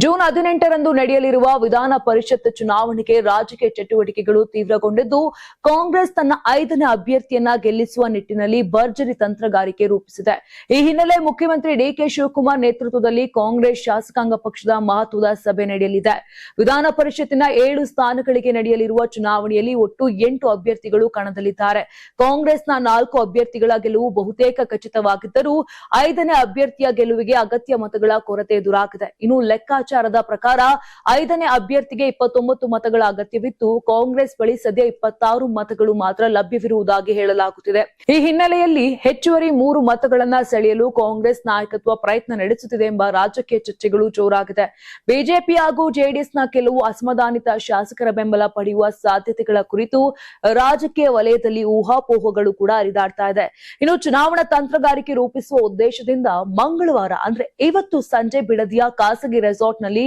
June 18ರಂದು ನಡೆಯಲಿರುವ ವಿಧಾನ ಪರಿಷತ್ ಚುನಾವಣೆಗೆ ರಾಜಕೀಯ ಚಟುವಟಿಕೆಗಳು ತೀವ್ರಗೊಂಡಿದ್ದು, ಕಾಂಗ್ರೆಸ್ ತನ್ನ 5ನೇ ಅಭ್ಯರ್ಥಿಯನ್ನ ಗೆಲ್ಲಿಸುವ ನಿಟ್ಟಿನಲ್ಲಿ ಭರ್ಜರಿ ತಂತ್ರಗಾರಿಕೆ ರೂಪಿಸಿದೆ. ಈ ಹಿನ್ನೆಲೆ ಮುಖ್ಯಮಂತ್ರಿ ಡಿಕೆ ಶಿವಕುಮಾರ್ ನೇತೃತ್ವದಲ್ಲಿ ಕಾಂಗ್ರೆಸ್ ಶಾಸಕಾಂಗ ಪಕ್ಷದ ಮಹತ್ವದ ಸಭೆ ನಡೆಯಲಿದೆ. ವಿಧಾನ ಪರಿಷತ್ತಿನ 7 ಸ್ಥಾನಗಳಿಗೆ ನಡೆಯಲಿರುವ ಚುನಾವಣೆಯಲ್ಲಿ ಒಟ್ಟು 8 ಅಭ್ಯರ್ಥಿಗಳು ಕಣದಲ್ಲಿದ್ದಾರೆ. ಕಾಂಗ್ರೆಸ್ನ 4 ಅಭ್ಯರ್ಥಿಗಳ ಗೆಲುವು ಬಹುತೇಕ ಖಚಿತವಾಗಿದ್ದರೂ 5ನೇ ಅಭ್ಯರ್ಥಿಯ ಗೆಲುವಿಗೆ ಅಗತ್ಯ ಮತಗಳ ಕೊರತೆ ಎದುರಾಗಿದೆ. ಇನ್ನು ಲೆಕ್ಕಾಚಾರದ ಪ್ರಕಾರ 5ನೇ ಅಭ್ಯರ್ಥಿಗೆ 29 ಮತಗಳ ಅಗತ್ಯವಿದ್ದು, ಕಾಂಗ್ರೆಸ್ ಬಳಿ ಸದ್ಯ 26 ಮತಗಳು ಮಾತ್ರ ಲಭ್ಯವಿರುವುದಾಗಿ ಹೇಳಲಾಗುತ್ತಿದೆ. ಈ ಹಿನ್ನೆಲೆಯಲ್ಲಿ ಹೆಚ್ಚುವರಿ 3 ಮತಗಳನ್ನ ಸೆಳೆಯಲು ಕಾಂಗ್ರೆಸ್ ನಾಯಕತ್ವ ಪ್ರಯತ್ನ ನಡೆಸುತ್ತಿದೆ ಎಂಬ ರಾಜಕೀಯ ಚರ್ಚೆಗಳು ಜೋರಾಗಿದೆ. ಬಿಜೆಪಿ ಹಾಗೂ ಜೆಡಿಎಸ್ನ ಕೆಲವು ಅಸಮಾಧಾನಿತ ಶಾಸಕರ ಬೆಂಬಲ ಪಡೆಯುವ ಸಾಧ್ಯತೆಗಳ ಕುರಿತು ರಾಜಕೀಯ ವಲಯದಲ್ಲಿ ಊಹಾಪೋಹಗಳು ಕೂಡ ಹರಿದಾಡ್ತಾ ಇದೆ. ಇನ್ನು ಚುನಾವಣಾ ತಂತ್ರಗಾರಿಕೆ ರೂಪಿಸುವ ಉದ್ದೇಶದಿಂದ ಮಂಗಳವಾರ ಅಂದ್ರೆ ಇವತ್ತು ಸಂಜೆ ಬಿಡದಿಯ ಖಾಸಗಿ ರೆಸಾರ್ಟ್ನಲ್ಲಿ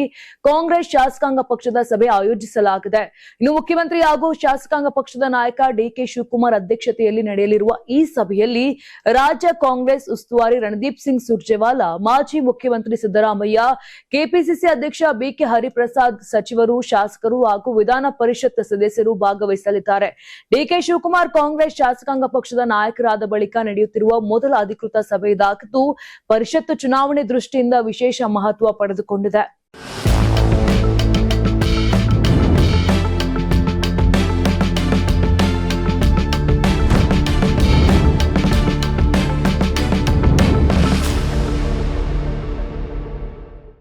ಕಾಂಗ್ರೆಸ್ ಶಾಸಕಾಂಗ ಪಕ್ಷದ ಸಭೆ ಆಯೋಜಿಸಲಾಗಿದೆ. ಇನ್ನು ಮುಖ್ಯಮಂತ್ರಿ ಹಾಗೂ ಶಾಸಕಾಂಗ ಪಕ್ಷದ ನಾಯಕ ಡಿಕೆ ಶಿವಕುಮಾರ್ ಅಧ್ಯಕ್ಷತೆಯಲ್ಲಿ ನಡೆಯಲಿರುವ ಈ ಸಭೆಯಲ್ಲಿ ರಾಜ್ಯ ಕಾಂಗ್ರೆಸ್ ಉಸ್ತುವಾರಿ ರಣದೀಪ್ ಸಿಂಗ್ ಸುರ್ಜೇವಾಲಾ, ಮಾಜಿ ಮುಖ್ಯಮಂತ್ರಿ ಸಿದ್ದರಾಮಯ್ಯ, ಕೆಪಿಸಿಸಿ ಅಧ್ಯಕ್ಷ ಬಿಕೆ ಹರಿಪ್ರಸಾದ್, ಸಚಿವರು, ಶಾಸಕರು ಹಾಗೂ ವಿಧಾನ ಪರಿಷತ್ ಸದಸ್ಯರು ಭಾಗವಹಿಸಲಿದ್ದಾರೆ. ಡಿಕೆ ಶಿವಕುಮಾರ್ ಕಾಂಗ್ರೆಸ್ ಶಾಸಕಾಂಗ ಪಕ್ಷದ ನಾಯಕರಾದ ಬಳಿಕ ನಡೆಯುತ್ತಿರುವ ಮೊದಲ ಅಧಿಕೃತ ಸಭೆ ಇದಾಗಿದ್ದು, ಪರಿಷತ್ ಚುನಾವಣೆ ದೃಷ್ಟಿಯಿಂದ ವಿಶೇಷ ಮಹತ್ವ ಪಡೆದುಕೊಂಡಿದೆ.